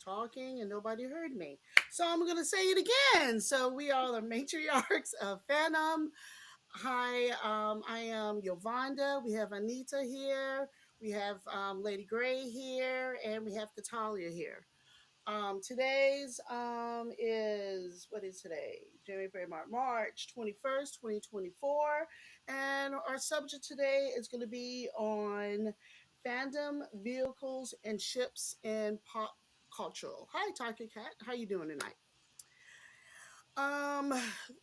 talking and nobody heard me. So I'm going to say it again. So we are the Matriarchs of Fandom. Hi, I am Yovanda. We have Anita here. We have Lady Gray here, and we have Katalia here. Today's is what is today? January, February, March 21st, 2024. And our subject today is going to be on fandom, vehicles, and ships in pop cultural. Hi, Taki Cat. How you doing tonight? Um,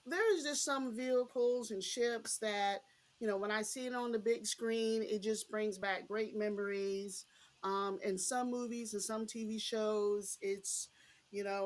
there's just some vehicles and ships that, when I see it on the big screen, it just brings back great memories. In some movies and some TV shows, it's,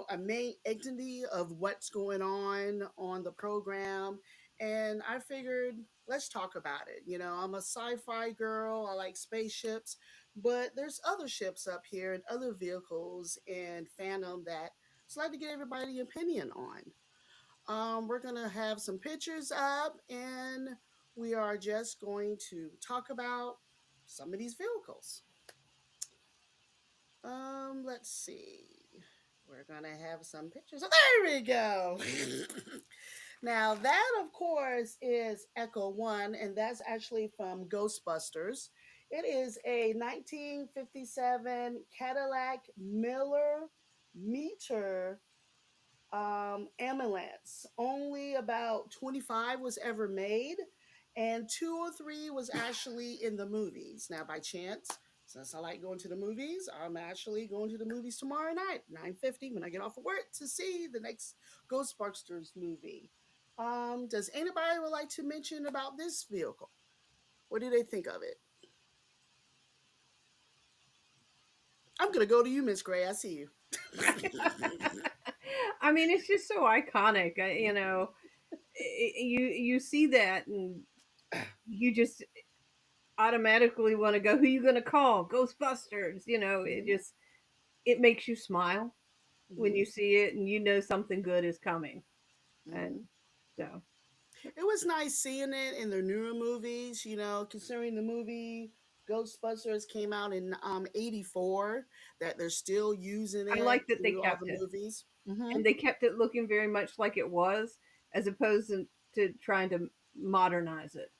a main entity of what's going on the program. And I figured, let's talk about it. I'm a sci fi girl, I like spaceships, but there's other ships up here and other vehicles and fandom that I'd like to get everybody's opinion on. We're going to have some pictures up and we are just going to talk about some of these vehicles. Let's see. We're going to have some pictures. Oh, there we go. Now, that, of course, is Echo One, and that's actually from Ghostbusters. It is a 1957 Cadillac Miller Meter ambulance. Only about 25 was ever made, and two or three was actually in the movies. Now, by chance, since I like going to the movies, I'm actually going to the movies tomorrow night, 9:50, when I get off of work to see the next Ghostbusters movie. Does anybody would like to mention about this vehicle? What do they think of it? I'm gonna go to you, Miss Gray. I see you. I mean, it's just so iconic. You see that, and you just automatically want to go. Who you going to call? Ghostbusters. It Mhm, just it makes you smile when mhm, you see it, and you know something good is coming. And mhm. so, It was nice seeing it in the newer movies, considering the movie Ghostbusters came out in '84, that they're still using I it like that they through all the kept it, movies. Hmm. and they kept it looking very much like it was, as opposed to trying to modernize it.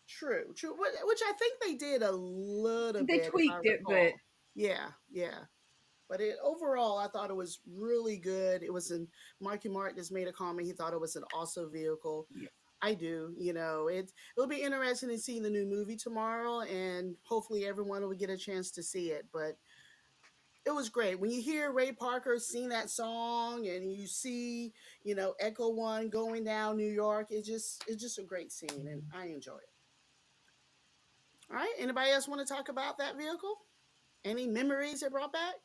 True, true. Which I think they did a little They bit, if I tweaked it, but recall. Yeah, yeah. But overall, I thought it was really good. It was in Marky Mark just made a comment. He thought it was an awesome vehicle. yeah. I do. It'll be interesting to see the new movie tomorrow, and hopefully everyone will get a chance to see it. But it was great when you hear Ray Parker sing that song, and you see Echo One going down New York. It's just a great scene, and I enjoy it. All right. Anybody else want to talk about that vehicle? Any memories it brought back?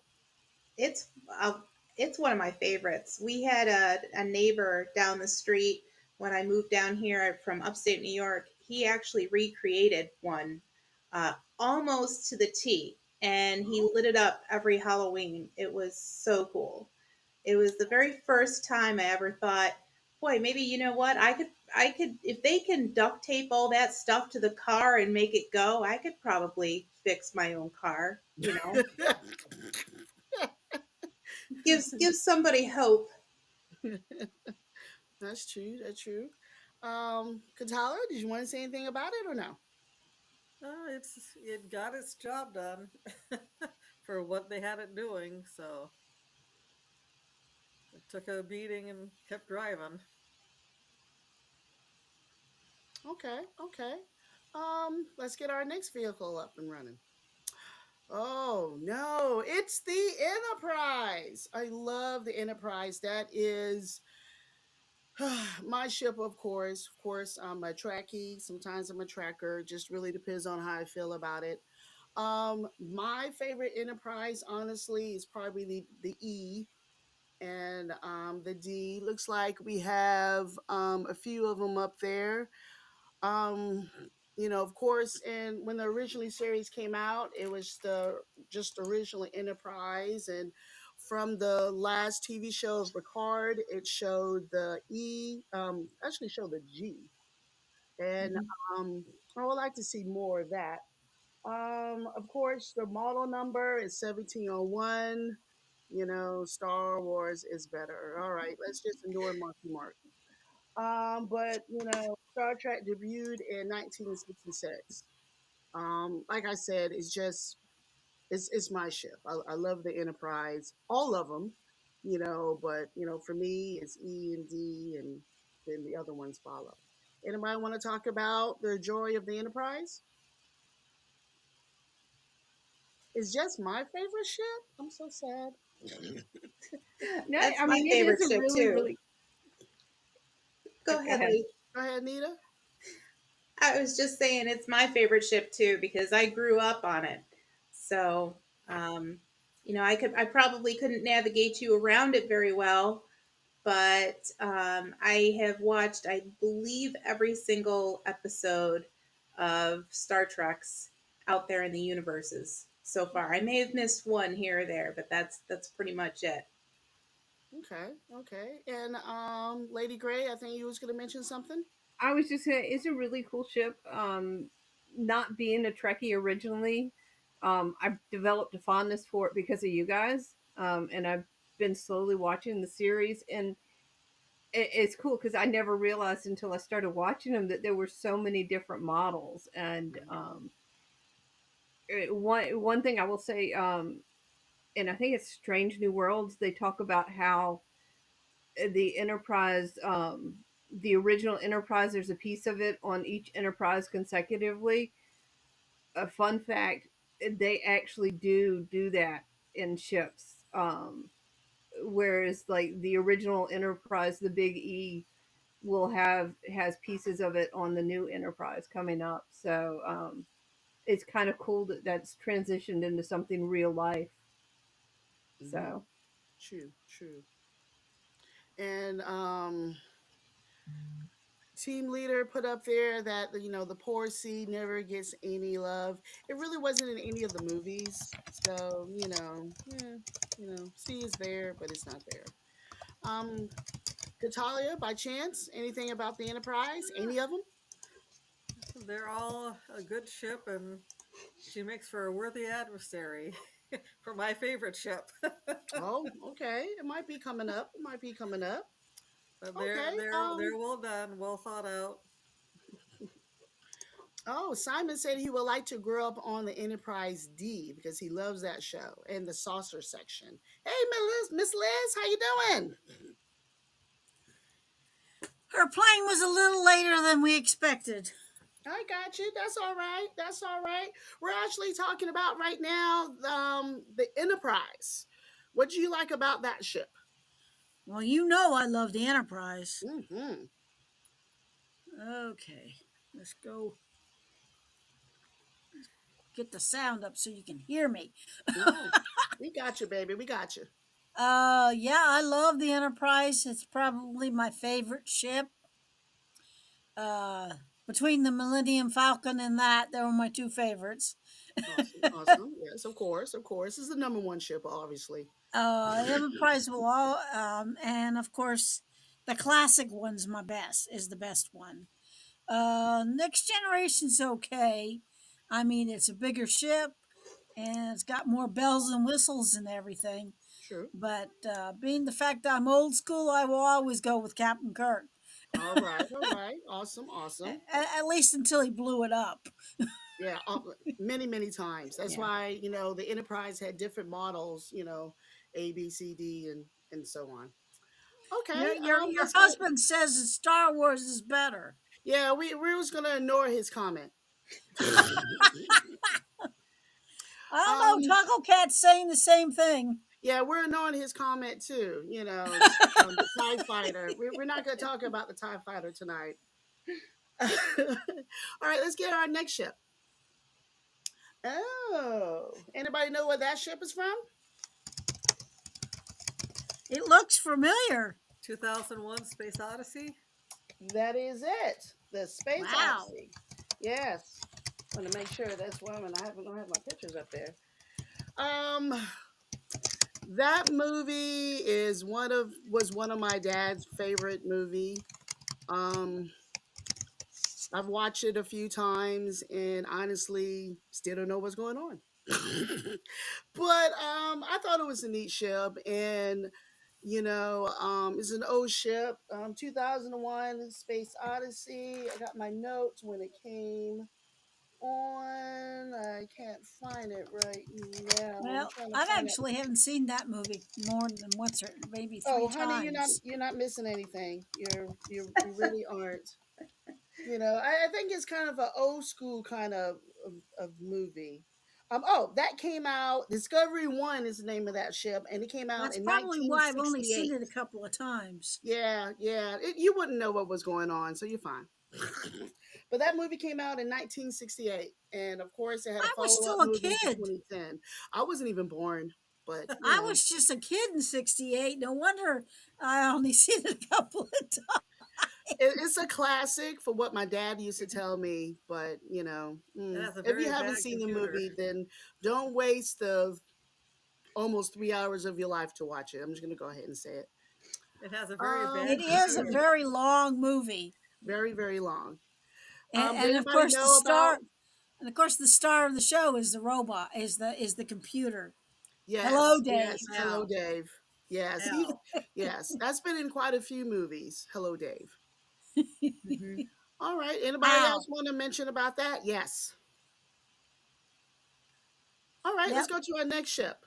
It's uh, it's one of my favorites. We had a neighbor down the street when I moved down here from upstate New York. He actually recreated one almost to the T, and he Oh. lit it up every Halloween. It was so cool. It was the very first time I ever thought, boy, maybe you know what? I could if they can duct tape all that stuff to the car and make it go, I could probably fix my own car, Gives somebody hope. That's true. That's true. Katala, did you want to say anything about it or no? It got its job done for what they had it doing, so it took a beating and kept driving. Okay. Okay. Let's get our next vehicle up and running. Oh no, it's the Enterprise. I love the Enterprise. That is my ship, of course. Of course, I'm a Trekkie. Sometimes I'm a Tracker. Just really depends on how I feel about it. My favorite Enterprise, honestly, is probably the E and the D. Looks like we have a few of them up there. Um, of course, and when the originally series came out, it was the just original Enterprise, and from the last TV show of Picard, it showed the E, actually showed the G, and Mhm. I would like to see more of that. Of course, the model number is 1701. Star Wars is better. All right, let's just ignore Marky Mark. But Star Trek debuted in 1966. Like I said, it's my ship. I love the Enterprise, all of them, but for me, it's E and D, and then the other ones follow. Anybody want to talk about the joy of the Enterprise? It's just my favorite ship. I'm so sad. No, That's I my mean it is favorite a ship really, too. really. Go Go ahead, ahead. Lee. Go ahead, Nita. I was just saying it's my favorite ship too because I grew up on it. So, um, I probably couldn't navigate you around it very well, but I have watched, I believe, every single episode of Star Trek's out there in the universes so far. I may have missed one here or there, but that's pretty much it. Okay, okay. And Lady Gray, I think you was gonna mention something. I was just saying it's a really cool ship. Not being a Trekkie originally, I've developed a fondness for it because of you guys. And I've been slowly watching the series, and it's cool because I never realized until I started watching them that there were so many different models. And one thing I will say, and I think it's Strange New Worlds. They talk about how the Enterprise, the original Enterprise, there's a piece of it on each Enterprise consecutively. A fun fact: they actually do that in ships. Whereas, like the original Enterprise, the Big E will have has pieces of it on the new Enterprise coming up. So it's kind of cool that that's transitioned into something real life. Mm-hmm. So True, true. And team leader put up there that the poor C never gets any love. It really wasn't in any of the movies, so C is there, but it's not there. Um, Katalia, by chance, anything about the Enterprise? Any of them? They're all a good ship, and she makes for a worthy adversary for my favorite ship. Oh, okay. It might be coming up. It might be coming up. But they're Okay. they're they're well done, well thought out. Oh, Simon said he would like to grow up on the Enterprise D because he loves that show and the saucer section. Hey, Miss Liz, how you doing? Her plane was a little later than we expected. I got you. That's all right. That's all right. We're actually talking about right now the Enterprise. What do you like about that ship? Well, you know I love the Enterprise. Mm-hmm. Okay, let's go get the sound up so you can hear me. Oh, we got you, baby. We got you. Yeah, I love the Enterprise. It's probably my favorite ship. Uh, Between the Millennium Falcon and that, they were my two favorites. Awesome, awesome. Yes, of course, of course. It's the number one ship, obviously. Enterprise will all, and of course, the classic one's my best. Is the best one. Next Generation's okay. I mean, it's a bigger ship and it's got more bells and whistles and everything. True. But being the fact that I'm old school, I will always go with Captain Kirk. All right, all right. Awesome, awesome. At least until he blew it up. Yeah, many, many times. That's Yeah. why the Enterprise had different models. A, B, C, D, and so on. Okay. Your Let's get. husband says that Star Wars is better. Yeah, we was gonna ignore his comment. I don't know. um. Taco Cat's saying the same thing. Yeah, we're ignoring his comment too. The Tie Fighter. We're not gonna talk about the Tie Fighter tonight. All right, let's get our next ship. Oh, anybody know where that ship is from? It looks familiar. 2001 Space Odyssey. That is it. The Space Wow. Odyssey. Yes. I want to make sure that's one, and don't have my pictures up there. Um, that movie was one of my dad's favorite movie. Um, I've watched it a few times, and honestly, still don't know what's going on. But I I thought it was a neat ship, and it's an old ship. 2001 Space Odyssey. I got my notes when it came on. I can't find it right now. I'm Well, trying to I've find it. actually haven't seen that movie more than once or maybe three Oh, honey, you're not times. you're not missing anything. You really aren't. I think it's kind of an old school kind of movie. Oh, that came out. Discovery One is the name of that ship, and it came out That's in probably why I've only seen 1968. it a couple of times. Yeah, yeah. You wouldn't know what was going on, so you're fine. But that movie came out in 1968, and of course, it had a I was follow up still a movie in kid. 2010. I wasn't even born, but I was just a kid in '68. No wonder I only seen it a couple of times. it's a classic for what my dad used to tell me. But It has a if you very haven't bad seen the computer. movie, then don't waste the almost 3 hours of your life to watch it. I'm just gonna go ahead and say it. It has a very It bad Um, is a computer. very long movie, very very long. Did and of anybody course the know about? star, and of course the star of the show is the robot, is the computer. Hello, Yes, Dave. yes. Hello, Now, Dave. Yes, now. yes. That's been in quite a few movies. Hello, Dave. Hmm. All right. Anybody Wow. else want to mention about that? Yes. All right. Let's Yep. go to our next ship.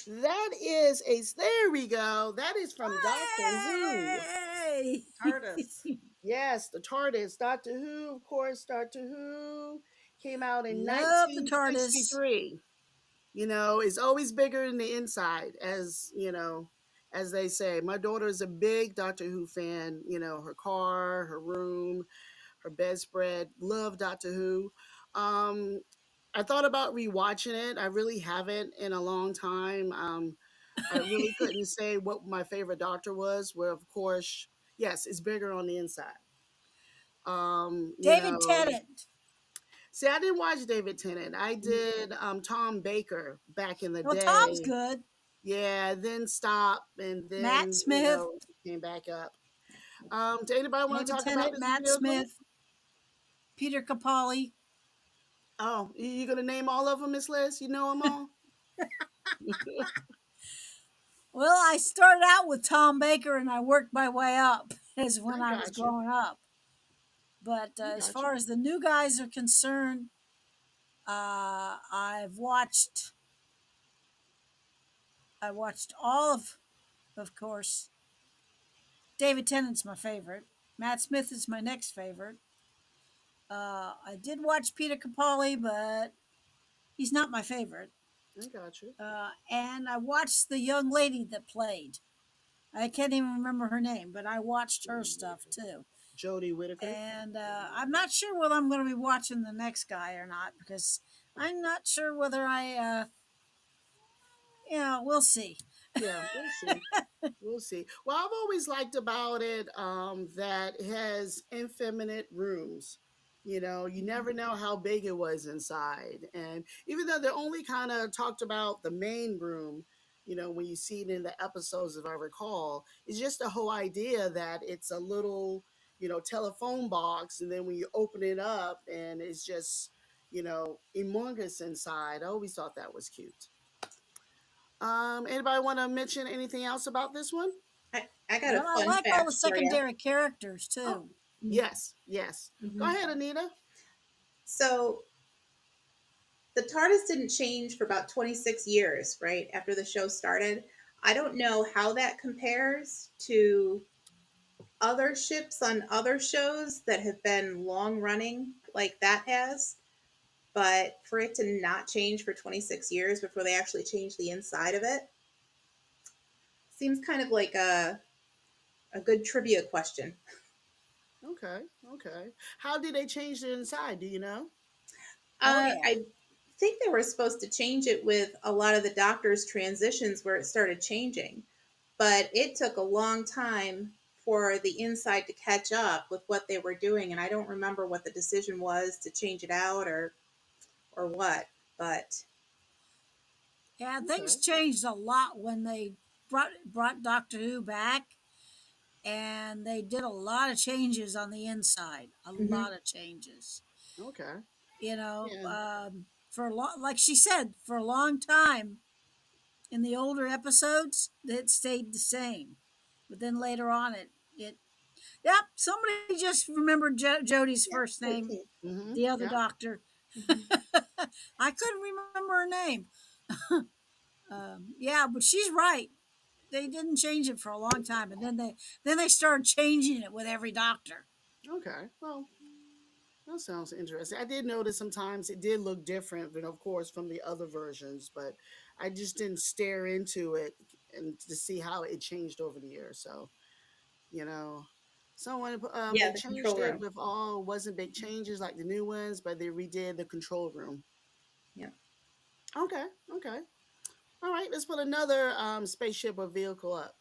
That is a. There we go. That is from Doctor Who. Hey! TARDIS. Yes, the TARDIS. Doctor Who, of course. Doctor Who came out in Love the TARDIS. 1963. It's always bigger than the inside, as they say. My daughter is a big Doctor Who fan. Her car, her room, her bedspread. Love Doctor Who. Um, I thought about rewatching it. I really haven't in a long time. I really couldn't say what my favorite Doctor was. Where, of course, yes, it's bigger on the inside. Um, you David know, Tennant. See, I didn't watch David Tennant. I did Tom Baker back in the Well, Tom's day. good. Yeah, then stop, and Matt then Smith. came back up. Do anybody want to David talk about Tennant, this Matt vehicle? Smith, Peter Capaldi. Oh, you gonna name all of them, Miss Liz? You know them all? Well, I started out with Tom Baker and I worked my way up as when I I was got you. growing up. But I as got you. far as the new guys are concerned, I watched all of course, David Tennant's my favorite. Matt Smith is my next favorite. I did watch Peter Capaldi, but he's not my favorite. I got you. And I watched the young lady that played. I can't even remember her name, but I watched her stuff too. Jodie Whittaker. And I'm not sure whether I'm going to be watching the next guy or not because I'm not sure whether we'll see. Yeah, we'll see. We'll see. Well, I've always liked about it that it has infinite rooms. You never know how big it was inside. And even though they only kind of talked about the main room, when you see it in the episodes, if I recall, it's just the whole idea that it's a little, telephone box. And then when you open it up and it's just, humongous inside, I always thought that was cute. Anybody want to mention anything else about this one? I got a Well, I fun like all the fact for you. secondary characters Oh, too. yes, yes. Go Hmm. ahead, Anita. So the TARDIS didn't change for about 26 years, right after the show started. I don't know how that compares to other ships on other shows that have been long running like that has, but for it to not change for 26 years before they actually changed the inside of it seems kind of like a good trivia question. Okay, okay. How did they change the inside? Do you know? Oh yeah. I think they were supposed to change it with a lot of the doctor's transitions where it started changing, but it took a long time for the inside to catch up with what they were doing, and I don't remember what the decision was to change it out or what. But Yeah, things Okay, changed a lot when they brought Doctor Who back, and they did a lot of changes on the inside. A mhm. lot of changes. okay. You know, Yeah, for a long, like she said, for a long time in the older episodes, it stayed the same. But then later on, it yep. Somebody just remembered Jody's Yeah, first name, 13th. Mm-hmm. the other Yeah. doctor. Hmm. I couldn't remember her name. Yeah, but she's right. They didn't change it for a long time, and then they started changing it with every doctor. Okay. Well, that sounds interesting. I did notice sometimes it did look different than, of course, from the other versions, but I just didn't stare into it and to see how it changed over the years. So, you know, someone Yeah, they the changed control it room. with all wasn't big changes like the new ones, but they redid the control room. Yeah. Okay. Okay. All right. Let's put another spaceship or vehicle up.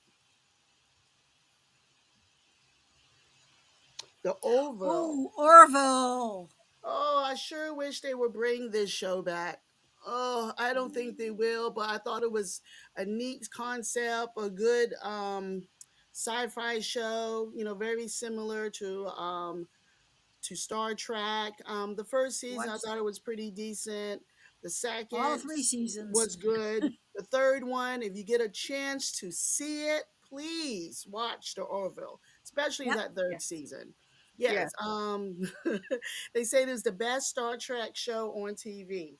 The Orville. Oh, Orville. Oh, I sure wish they would bring this show back. Oh, I don't think they will, but I thought it was a neat concept, a good sci-fi show, very similar to Star Trek. The first season I Watch thought it was pretty decent. The all second three seasons. was good. The third one, if you get a chance to see it, please watch the Orville, especially Yep. that third Yes. season. Yes. Yes, they say it is the best Star Trek show on TV.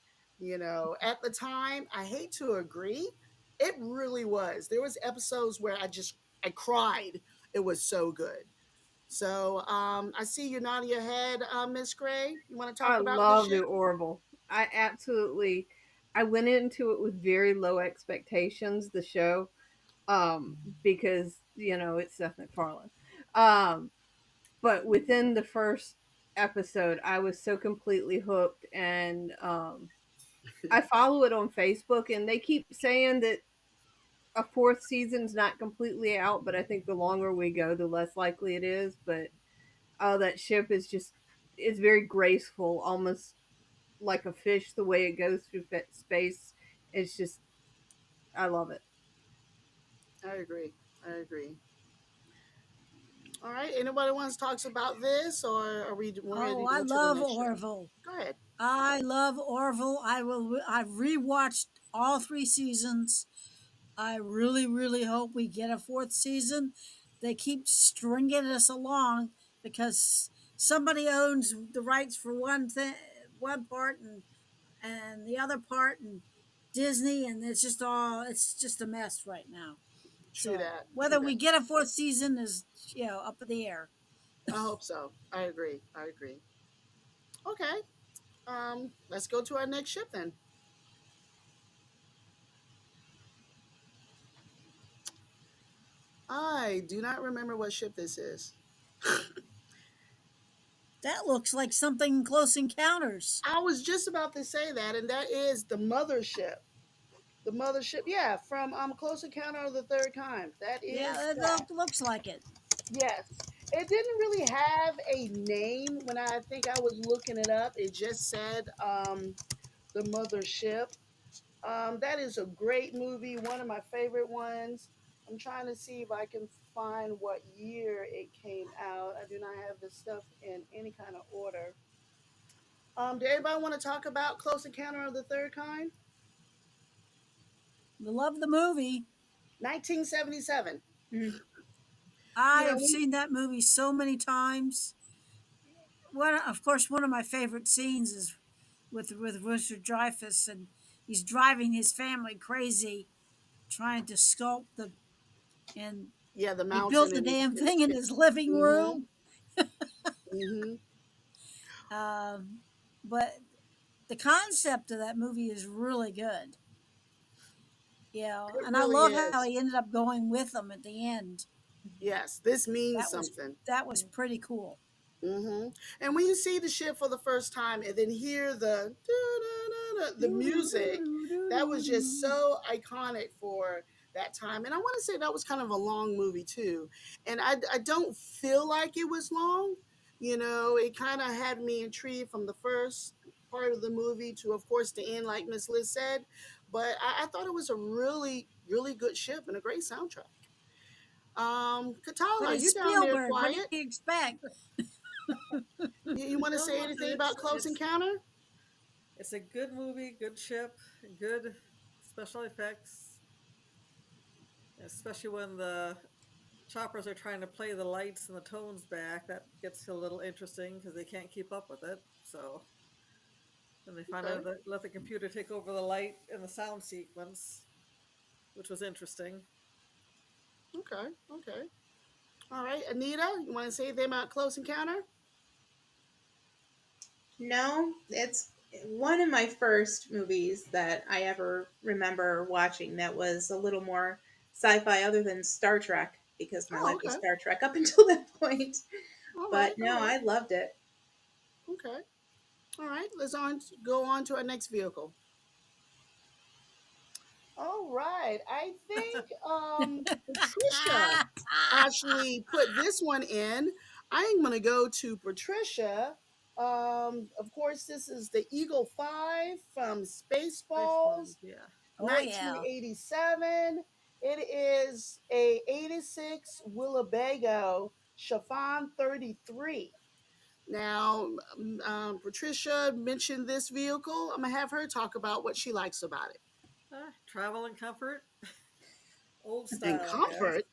At the time, I hate to agree, it really was. There was episodes where I cried. It was so good. So I see you nodding your head, Miss Gray. You want to I talk about this love the ship? Orville. I went into it with very low expectations, the show, because, it's Seth MacFarlane. Um, but within the first episode, I was so completely hooked, and I follow it on Facebook, and they keep saying that a fourth season's not completely out, but I think the longer we go, the less likely it is. But oh, that ship is very graceful, almost like a fish. The way it goes through space, it's just I love it. I agree. I agree. All right. Anybody wants to talk about this, or are we ready Oh, to I go to the love next show? Orville. Go ahead. I love Orville. I've rewatched all three seasons. I really, really hope we get a fourth season. They keep stringing us along because somebody owns the rights for one part, and the other part, and Disney, and it's just a mess right now. True So that. True whether that. we get a fourth season is up in the air. I hope so. I agree. I agree. Okay. Let's go to our next ship then. I do not remember what ship this is. That looks like something in Close Encounters. I was just about to say that, and that is the mothership. The mothership, yeah, from Close Encounter of the Third Kind. That is Yeah, it that. looks like it. Yes. It didn't really have a name when I think I was looking it up. It just said the mothership. That is a great movie, one of my favorite ones. I'm trying to see if I can find what year it came out. I do not have this stuff in any kind of order. Do everybody want to talk about Close Encounter of the Third Kind? I love the movie. 1977. Mm. You I know, have seen that movie so many times. Of course, one of my favorite scenes is with Richard Dreyfuss, and he's driving his family crazy, trying to sculpt the and yeah, the he built mountain the in damn his thing in his living mm-hmm, room. mm-hmm. Um, but the concept of that movie is really good. It And I really love how is. he ended up going with them at the end. Yes, this means That was something. that was pretty cool. And when you see the ship for the first time and then hear the Doo doo doo music, doo doo that was doo just doo. so iconic for that time. And I want to say that was kind of a long movie too. And I don't feel like it was long. It kind of had me intrigued from the first part of the movie to, of course, the end, like Miss Liz said. But I thought it was a really, really good ship and a great soundtrack. But Katala, it's you down there Spielberg. What do quiet. you expect? You want to Well, say look, anything about Close it's Encounter? It's a good movie, good ship, good special effects, especially when the choppers are trying to play the lights and the tones back. That gets a little interesting because they can't keep up with it. So then they finally Okay. let the computer take over the light and the sound sequence, which was interesting. Okay. Okay. All right, Anita, you want to say anything about Close Encounter? No, it's one of my first movies that I ever remember watching that was a little more sci-fi other than Star Trek because my Oh, life was okay. Star Trek up until that point. All right. But All no, right. I loved it. Okay. All right. Go on to our next vehicle. All right. I think Patricia actually put this one in. I'm going to go to Patricia. Of course, this is the Eagle 5 from Spaceballs, Spaceballs, yeah. Oh yeah. 1987. It is a 86 Winnebago Chiffon 33. Now, Patricia mentioned this vehicle. I'm going to have her talk about what she likes about it. Travel and comfort, old And style, I guess. comfort.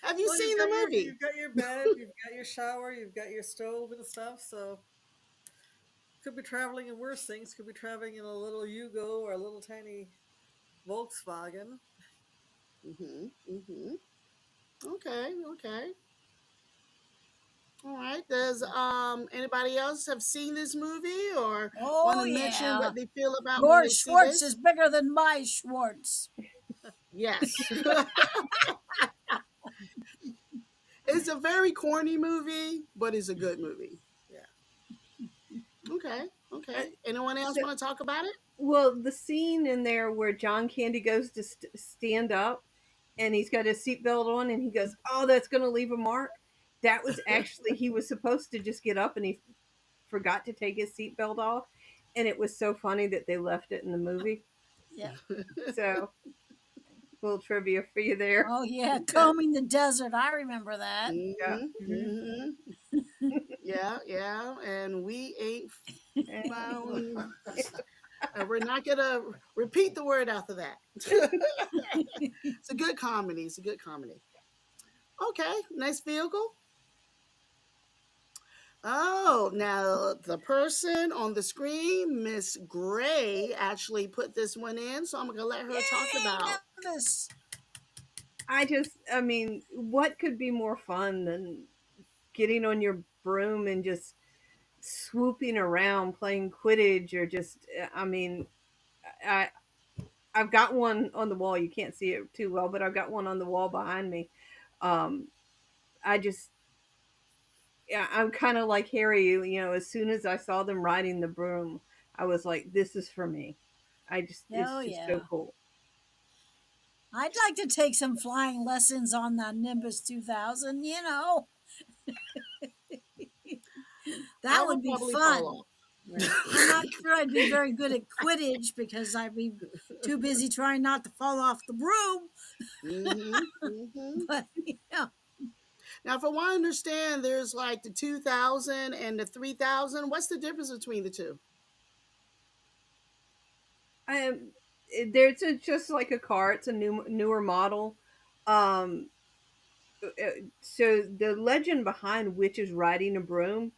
Have you Well, seen the movie? you've got your bed, you've got your shower, you've got your stove and stuff. So could be traveling in worse things. Could be traveling in a little Yugo or a little tiny Volkswagen. Mm-hmm. Mm-hmm. Okay. Okay. All right. Does anybody else have seen this movie or want Oh to mention yeah. what they feel about when Your they see Schwartz this? is bigger than my Schwartz. Yes. It's a very corny movie, but it's a good movie. Yeah. Okay. Uh, Okay. Anyone else so, want to talk about it? well, the scene in there where John Candy goes to stand up and he's got his seatbelt on and he goes, "Oh, that's going to leave a mark." That was actually he was supposed to just get up and he forgot to take his seatbelt off, and it was so funny that they left it in the movie. Yeah. So, little trivia for you there. Oh yeah. Okay. Combing the desert. I remember that. Yeah. Mm-hmm. Hmm. Mm-hmm. Yeah, yeah. And we ain't found. We're not gonna repeat the word after that. It's a good comedy. It's a good comedy. Okay, next vehicle. Oh, now the person on the screen, Miss Gray, actually put this one in, so I'm gonna let her talk Yay, about. Memphis. I mean, what could be more fun than getting on your broom and just swooping around playing Quidditch or just, I mean, I, I've got one on the wall. You can't see it too well, but I've got one on the wall behind me. Um, I just, yeah, I'm kind of like Harry. As soon as I saw them riding the broom, I was like, "This is for me." Oh It's just so yeah. cool. I'd like to take some flying lessons on the Nimbus 2000, I That will would be probably fall fun. off. Right. I'm not sure I'd be very good at Quidditch because I'd be too busy trying not to fall off the broom, Mm-hmm. Mm-hmm. but Now, if I want to understand, there's like the 2000 and the 3000. What's the difference between the two? Um, just like a car. It's a newer model. Um, so the legend behind witches riding a broom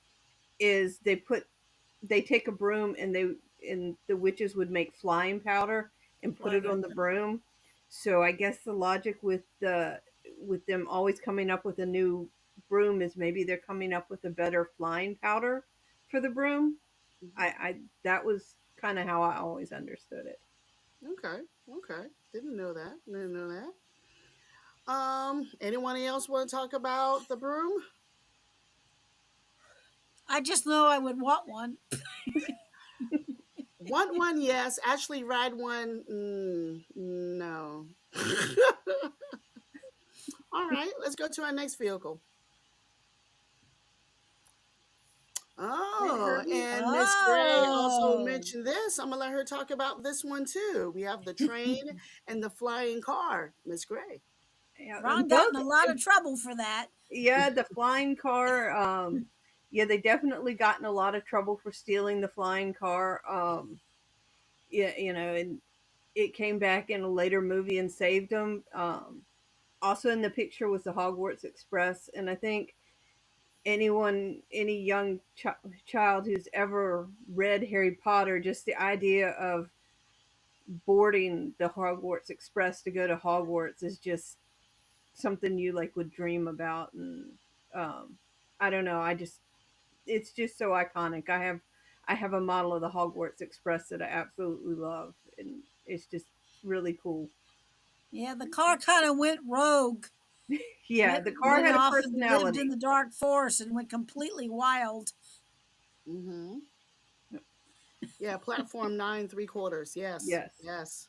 is they take a broom and the witches would make flying powder and put it Flying on the powder. broom. So I guess the logic with them always coming up with a new broom is maybe they're coming up with a better flying powder for the broom. Mm-hmm. I that was kind of how I always understood it. Okay. Okay. Didn't know that. Didn't know that. Anyone else want to talk about the broom? I just know I would want one. Want one, yes. Actually, ride one, no. All right, let's go to our next vehicle. Right, Oh, Herbie? and Miss Gray also Oh, mentioned this. I'm gonna let her talk about this one too. We have the train and the flying car, Miss Gray. Yeah, Ron got both in a lot of trouble for that. yeah, the flying car. yeah, they definitely got in a lot of trouble for stealing the flying car. Yeah, and it came back in a later movie and saved them. Also in the picture was the Hogwarts Express, and I think any young child who's ever read Harry Potter, just the idea of boarding the Hogwarts Express to go to Hogwarts is just something you like would dream about. And um I don't know, I just it's just so iconic. I have a model of the Hogwarts Express that I absolutely love, and it's just really cool. Yeah, the car kind of went rogue. Yeah, Went the car went had a off and lived in personality. the dark forest and went completely wild. Mm-hmm. Yeah, platform 9 3/4. Yes, Yes. yes.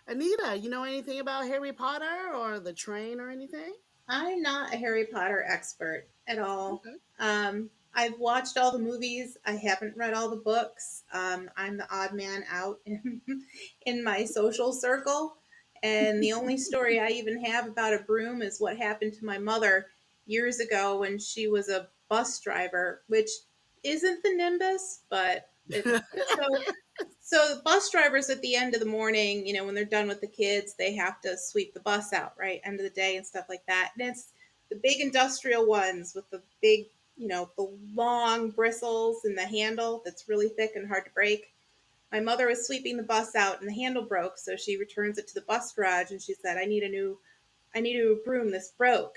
Anita, you know anything about Harry Potter or the train or anything? I'm not a Harry Potter expert at all. Okay. I've watched all the movies. I haven't read all the books. I'm the odd man out in my social circle. And the only story I even have about a broom is what happened to my mother years ago when she was a bus driver, which isn't the Nimbus, but it. So so bus drivers at the end of the morning, when they're done with the kids, they have to sweep the bus out, right? End of the day and stuff like that. And it's the big industrial ones with the big, the long bristles and the handle that's really thick and hard to break. My mother was sweeping the bus out and the handle broke, so she returns it to the bus garage and she said, I need a new broom. This broke.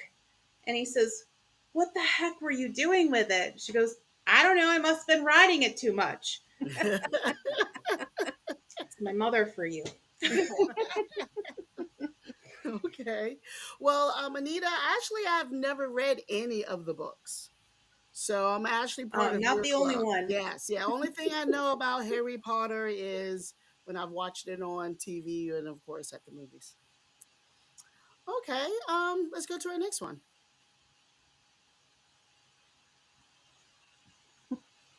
And he says, what the heck were you doing with it? She goes, I don't know. I must have been riding it too much. It's my mother for you. Okay. Well, Anita, actually, I've never read any of the books. So I'm actually part of Not your the only club. one. Yes. Yeah. Only thing I know about Harry Potter is when I've watched it on TV and, of course, at the movies. Okay. Let's go to our next one.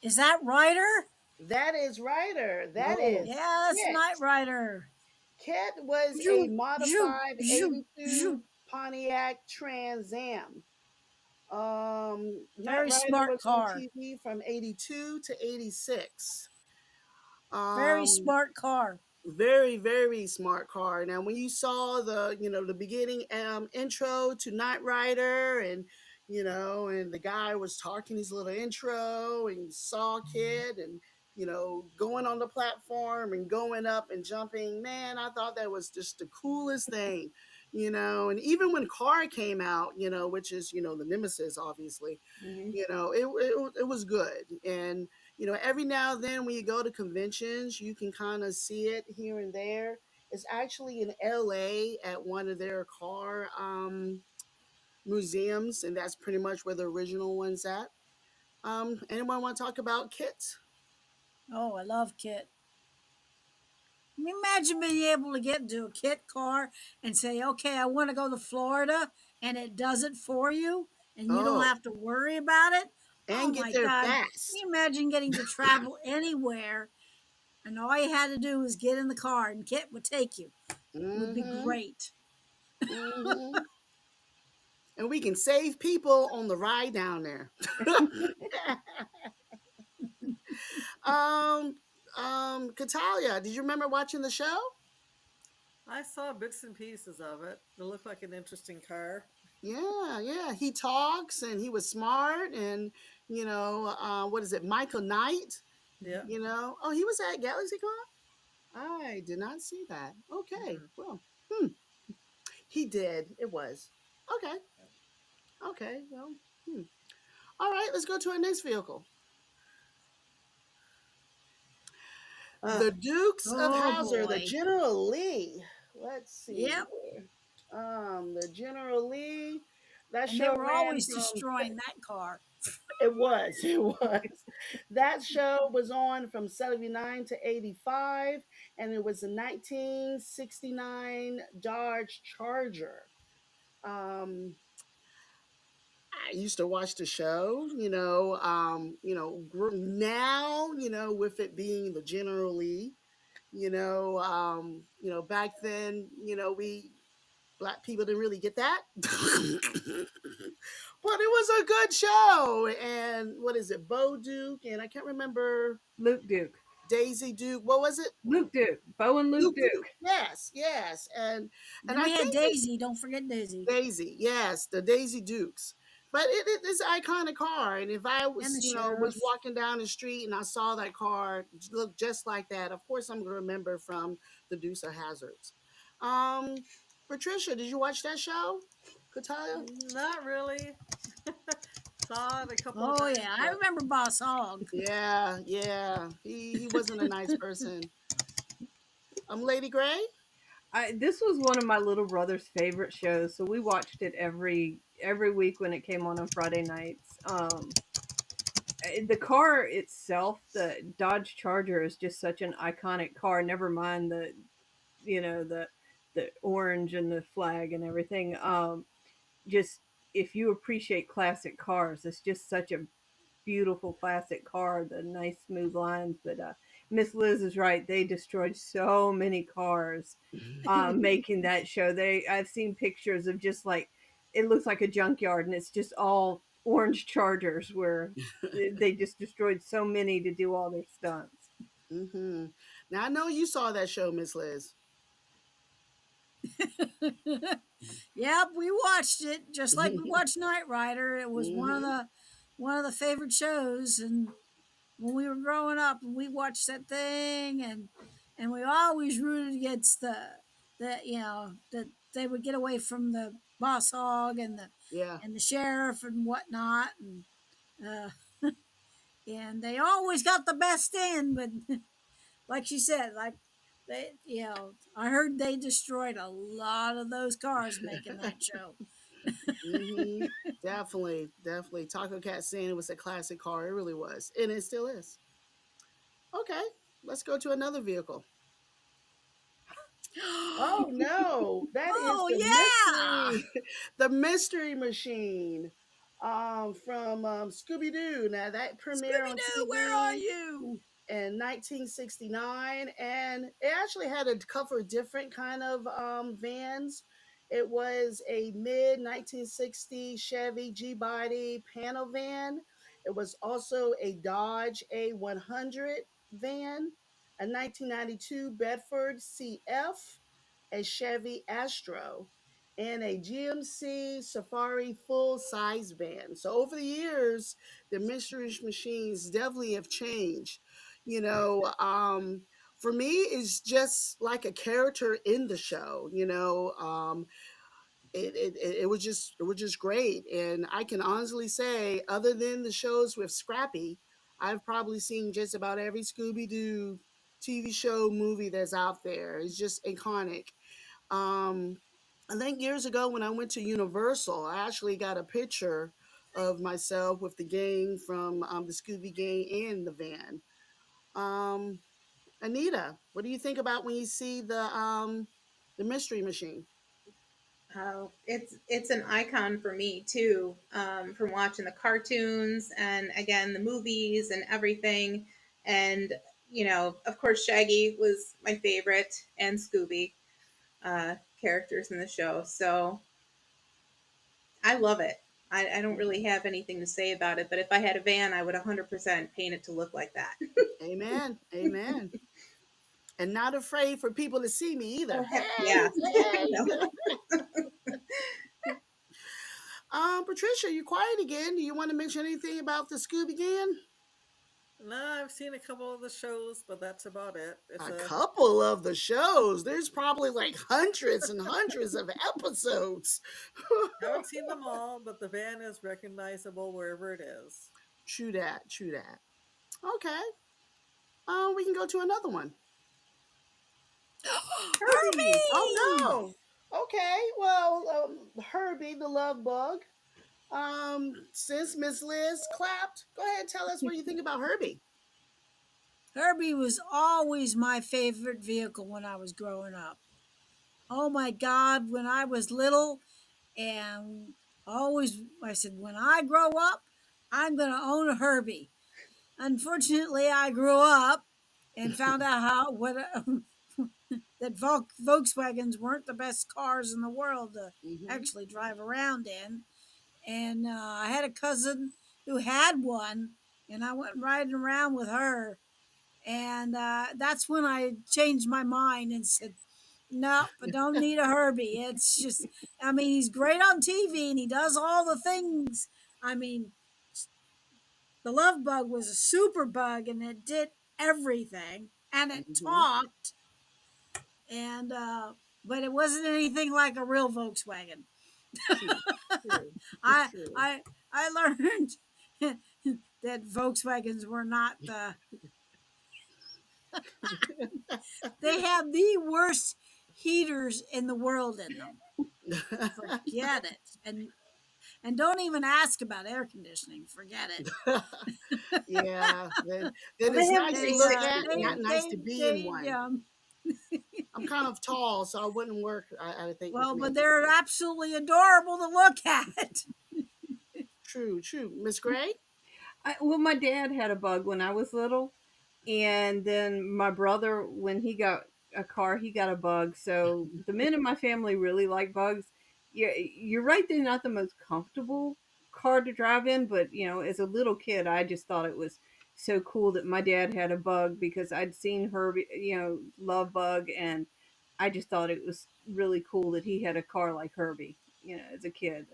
Is that Ryder? That is Ryder. That Oh, is Yeah, that's Knight Kit. Rider. Kit was a Zoom, zoom, modified zoom, 82 zoom. Pontiac Trans Am. Knight Very Rider smart was on car. TV from 82 to 86. Very Um, smart car. very very smart car. Now when you saw the beginning intro to Knight Rider, and and the guy was talking his little intro, and you saw Kid, and going on the platform and going up and jumping, man, I thought that was just the coolest thing. And even when Car came out, which is the nemesis, obviously, hmm it was good. And every now and then when you go to conventions, you can kind of see it here and there. It's actually in LA at one of their car museums, and that's pretty much where the original one's at. Anyone want to talk about kits? Oh, I love Kit. Imagine being able to get into a Kit car and say, okay, I want to go to Florida, and it does it for you, and you don't Oh, have to worry about it. Oh and get my there God. Can fast. you imagine getting to travel anywhere, and all you had to do was get in the car and Kit would take you? It would be Mm-hmm. great. Mm-hmm. And we can save people on the ride down there. um, Katalia, did you remember watching the show? I saw bits and pieces of it. It looked like an interesting car. Yeah, yeah. He talks and he was smart, and what is it, Michael Knight? Yeah. Oh, he was at GalaxyCon. I did not see that. Okay, Mm-hmm. well, he did. It was okay. Okay, well, hmm. All right. Let's go to our next vehicle. uh, The Dukes of Oh Hauser, the boy. General Lee. Let's see Yep. here. The General Lee. That And they show were ran always from destroying that car. It was. It was. That show was on from 79 to 85, and it was a 1969 Dodge Charger. Um, I used to watch the show, now, with it being the General Lee, back then, we Black people didn't really get that. But it was a good show. And what is it? Bo Duke, and I can't remember Luke Duke. Daisy Duke. What was it? Luke Duke. Bo and Luke Luke Duke. Duke. Yes, yes. And Then I we had think it, Daisy. Don't forget Daisy Daisy, yes, the Daisy Dukes. But it is an iconic car, and if I and was, the was sheriff. walking down the street and I saw that car look just like that, of course I'm gonna remember from the Deuce of Hazards. Um, Patricia, did you watch that show? Kataya? Not really. Saw it a couple of Oh times, yeah, I but remember Boss Hog. Yeah, yeah. He wasn't a nice person. Lady Gray. This was one of my little brother's favorite shows, so we watched it every week when it came on Friday nights. The car itself, the Dodge Charger, is just such an iconic car. Never mind the orange and the flag and everything. Just if you appreciate classic cars, it's just such a beautiful classic car. The nice smooth lines, but Miss Liz is right. They destroyed so many cars making that show. I've seen pictures of just like it looks like a junkyard, and it's just all orange Chargers where they just destroyed so many to do all their stunts. Hmm. Now I know you saw that show, Miss Liz. Yep, we watched it just like we Hmm. watched Knight Rider. It was one of the favorite shows, and when we were growing up, we watched that thing, and we always rooted against the that they would get away from the boss hog Yeah. and the sheriff and whatnot, uh, and they always got the best end, but like she said, like I heard they destroyed a lot of those cars making that show. Hmm. Definitely, definitely. Taco Cat saying it was a classic car. It really was, and it still is. Okay, let's go to another vehicle. Oh no, that is Oh the yeah, mystery, the mystery machine, from Scooby Doo. Now that premiered Scooby on Doo, where are TV you? in 1969, and it actually had a couple of different kind of vans. It was a mid 1960 Chevy G body panel van. It was also a Dodge A100 van, a 1992 Bedford CF, a Chevy Astro, and a GMC Safari full size van. So over the years, the mystery machines definitely have changed. You know, for me, it's just like a character in the show. It was just great, and I can honestly say, other than the shows with Scrappy, I've probably seen just about every Scooby Doo TV show movie that's out there. It's just iconic. Um, I think years ago when I went to Universal, I actually got a picture of myself with the gang from the Scooby Gang in the van. Um, Anita, what do you think about when you see the Mystery Machine? It's an icon for me too, from watching the cartoons and again the movies and everything. And of course, Shaggy was my favorite, and Scooby characters in the show. So I love it. I don't really have anything to say about it, but if I had a van, I would 100% paint it to look like that. Amen. Amen. And not afraid for people to see me either. Oh heck Hey, yeah! hey. No. Patricia, you quiet again. Do you want to mention anything about the Scooby Gang? no, I've seen a couple of the shows, but that's about it. It's A a couple of the shows. There's probably like hundreds and hundreds of episodes. haven't seen them all, but the van is recognizable wherever it is. True that. True that. Okay. We can go to another one. Herbie. Oh Herbie! no. Okay. Well, Herbie the love bug. Since Miss Liz clapped, go ahead and tell us what you think about Herbie. Herbie was always my favorite vehicle when I was growing up. Oh my God, when I was little, and always I said, when I grow up, I'm going to own a Herbie. Unfortunately, I grew up and found out how what that that Volkswagens weren't the best cars in the world to Mm-hmm. actually drive around in. And I had a cousin who had one, and I went riding around with her. And that's when I changed my mind and said, "Nope, I don't need a Herbie. It's just, I mean, he's great on TV and he does all the things. I mean, the Love Bug was a super bug and it did everything and it Mm-hmm. talked, and but it wasn't anything like a real Volkswagen. True. True. I True. I I learned that Volkswagens were not they have the worst heaters in the world in them. Forget it. And don't even ask about air conditioning. Forget it. Yeah. Then Well, they it's have nice to They look space at, too. not nice they to be in they one. I'm kind of tall, so I wouldn't work. I think with well, but me. they're absolutely adorable to look at. True. True. Miss Gray. Well, my dad had a bug when I was little, and then my brother, when he got a car, he got a bug. So the men in my family really like bugs. You're right; they're not the most comfortable car to drive in, but as a little kid, I just thought it was so cool that my dad had a bug because I'd seen her, love bug, and I just thought it was really cool that he had a car like Herbie, as a kid.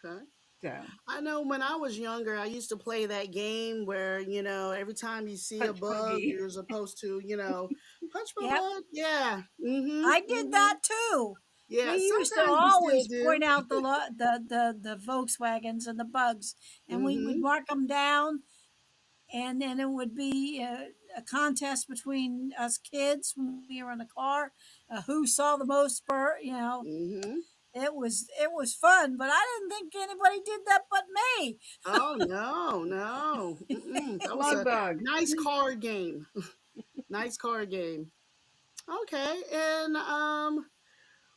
Okay. So I know when I was younger, I used to play that game where, every time you see a punch bug, buggy. you're supposed to, punch my Yep, bug. Yeah. Mm-hmm. I did Mm-hmm. that too. Yeah. We used to Sometimes you still always do. point out the Volkswagens and the bugs, and we would Mm-hmm. mark them down, and then it would be a contest between us kids when we were in the car, who saw the most spur. Mm-hmm. It was fun, but I didn't think anybody did that but me. Oh no, no. Mm-mm. That was Slug a bug. nice card game. Nice card game. Okay. And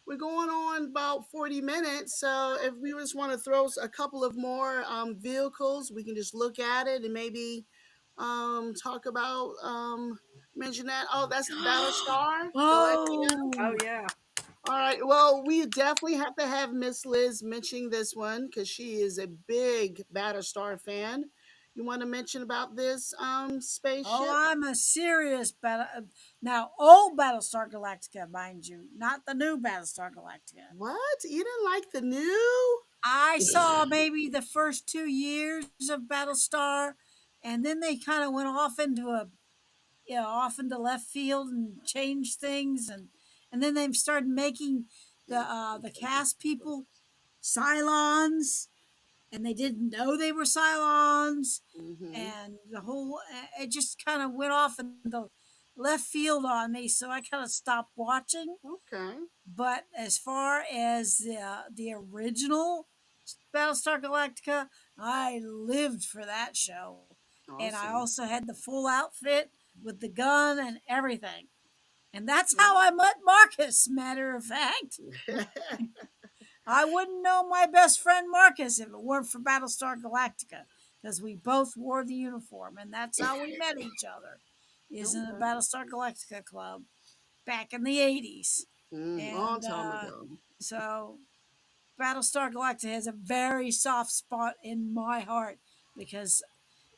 we're going on about 40 minutes. So if we just want to throw a couple of more vehicles, we can just look at it and maybe talk about mention that. Oh, that's the Battlestar Galactica. Oh Oh, yeah. All right. Well, we definitely have to have Miss Liz mentioning this one because she is a big Battlestar fan. You want to mention about this oh, spaceship? I'm a serious battle. Now, old Battlestar Galactica, mind you, not the new Battlestar Galactica. What? You didn't like the new? I saw maybe the first 2 years of Battlestar, and then they kind of went off into off into left field and changed things, and then they started making the cast people Cylons, and they didn't know they were Cylons, Mm-hmm. and the whole it just kind of went off in the left field on me, so I kind of stopped watching. Okay. But as far as the original Battlestar Galactica, I lived for that show, and I Awesome. also had the full outfit with the gun and everything. And that's how I met Marcus. Matter of fact, I wouldn't know my best friend Marcus if it weren't for Battlestar Galactica, because we both wore the uniform, and that's how we met each other. Is in a Okay. Battlestar Galactica club back in the '80s, Long and time ago. so Battlestar Galactica has a very soft spot in my heart because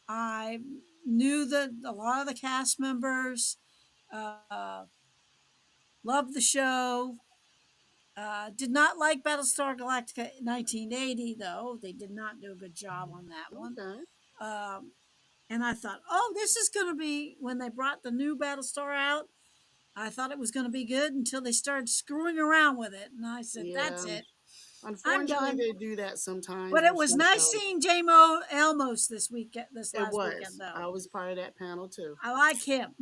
I knew that a lot of the cast members, uh, loved the show. Did not like Battlestar Galactica 1980, though. They did not do a good job on that one. Okay. Um, and I thought, oh, this is going to be, when they brought the new Battlestar out, I thought it was going to be good until they started screwing around with it. And I said, that's Yeah. it. I'm Unfortunately, done. they do that sometimes But it with was some nice shows. seeing J-Mo Elmos this It last weekend, was. though. I was part of that panel too. I like him.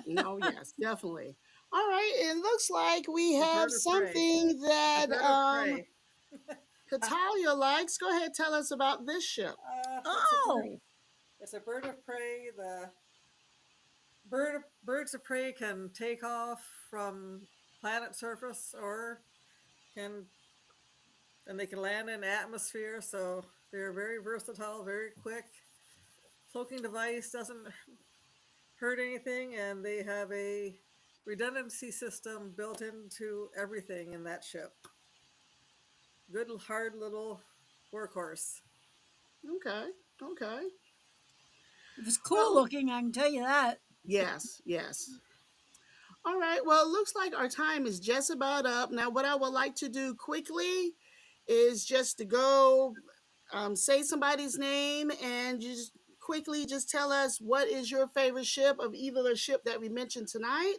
No, yes, definitely. All right. It looks like we The have bird of prey. something The that bird of prey. uh, Katalia likes. Go ahead, tell us about this ship. it's a bird. Oh, It's a bird of prey. The birds of prey can take off from planet surface or can and they can land in atmosphere. So they're very versatile, very quick. Cloaking device doesn't hurt anything, and they have a redundancy system built into everything in that ship. Good, hard little workhorse. Okay. Okay. It was cool Well, looking, I can tell you that. yes, yes. All right. Well, it looks like our time is just about up. Now, what I would like to do quickly is just to go say somebody's name and just quickly just tell us what is your favorite ship of either the ship that we mentioned tonight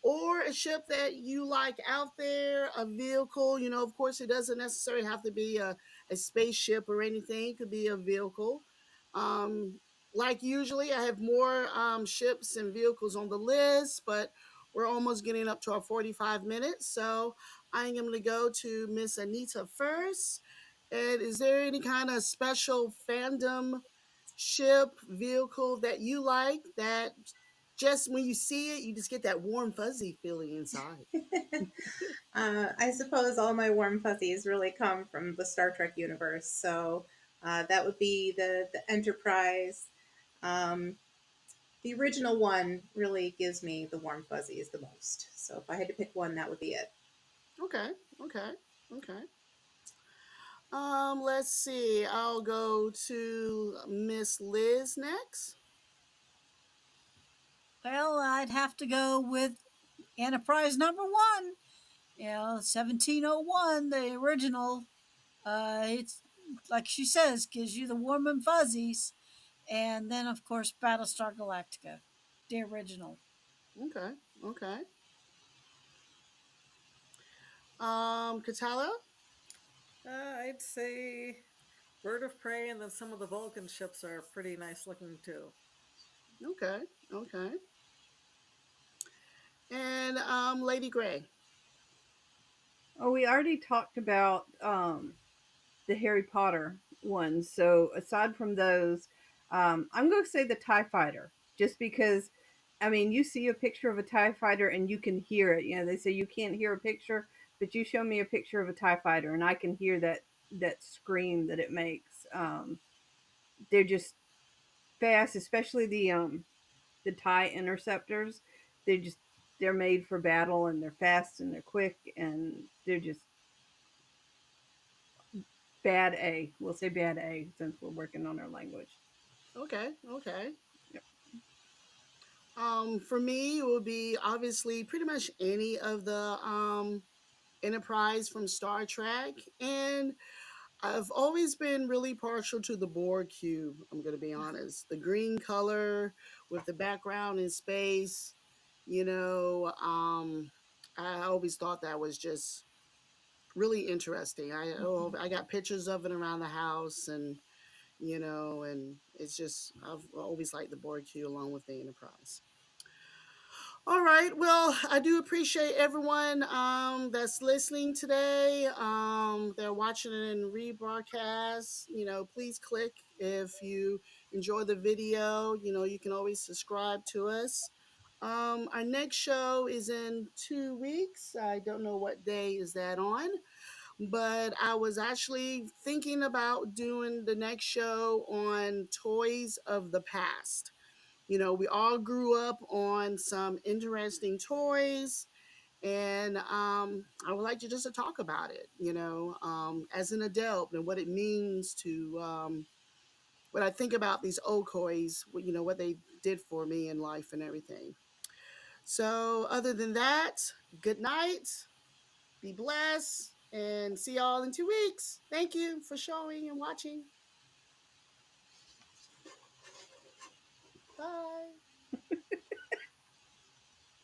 or a ship that you like out there, a vehicle. Of course, it doesn't necessarily have to be a spaceship or anything, it could be a vehicle. Um, like usually, I have more ships and vehicles on the list, but we're almost getting up to our 45 minutes. So I am going to go to Miss Anita first. And is there any kind of special fandom ship, vehicle that you like that just when you see it, you just get that warm, fuzzy feeling inside? I suppose all my warm fuzzies really come from the Star Trek universe. So that would be the Enterprise. Um, the original one really gives me the warm fuzzies the most. So if I had to pick one, that would be it. Okay, okay, okay. Let's see. I'll go to Miss Liz next. Well, I'd have to go with Enterprise number one. 1701, the original. It's like she says, gives you the warm and fuzzies. And then, of course, Battlestar Galactica, the original. Okay, okay. Katala. I'd say Bird of Prey, and then some of the Vulcan ships are pretty nice looking too. Okay, okay. And Lady Gray. Oh, we already talked about the Harry Potter ones. So aside from those, I'm going to say the Tie Fighter, just because. I mean, you see a picture of a Tie Fighter and you can hear it. You know, they say you can't hear a picture, but you show me a picture of a Tie Fighter and I can hear that scream that it makes. They're just fast, especially the Tie Interceptors. They're just they're made for battle and they're fast and they're quick and they're just bad A. We'll say bad A since we're working on our language. Okay, okay. Yep. For me, it would be obviously pretty much any of the Enterprise from Star Trek, and I've always been really partial to the Borg cube. I'm going to be honest. The green color with the background in space, you know, I always thought that was just really interesting. I got pictures of it around the house, and and it's just I've always liked the Borg cube along with the Enterprise. All right. Well, I do appreciate everyone that's listening today. They're watching it in rebroadcast. Please click if you enjoy the video. You can always subscribe to us. Our next show is in 2 weeks. I don't know what day is that on, but I was actually thinking about doing the next show on toys of the past. We all grew up on some interesting toys, and I would like to just to talk about it, as an adult and what it means to, what I think about these old toys, what they did for me in life and everything. So, other than that, good night, be blessed, and see y'all in 2 weeks. Thank you for showing and watching. Bye.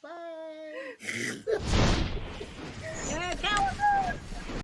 Bye.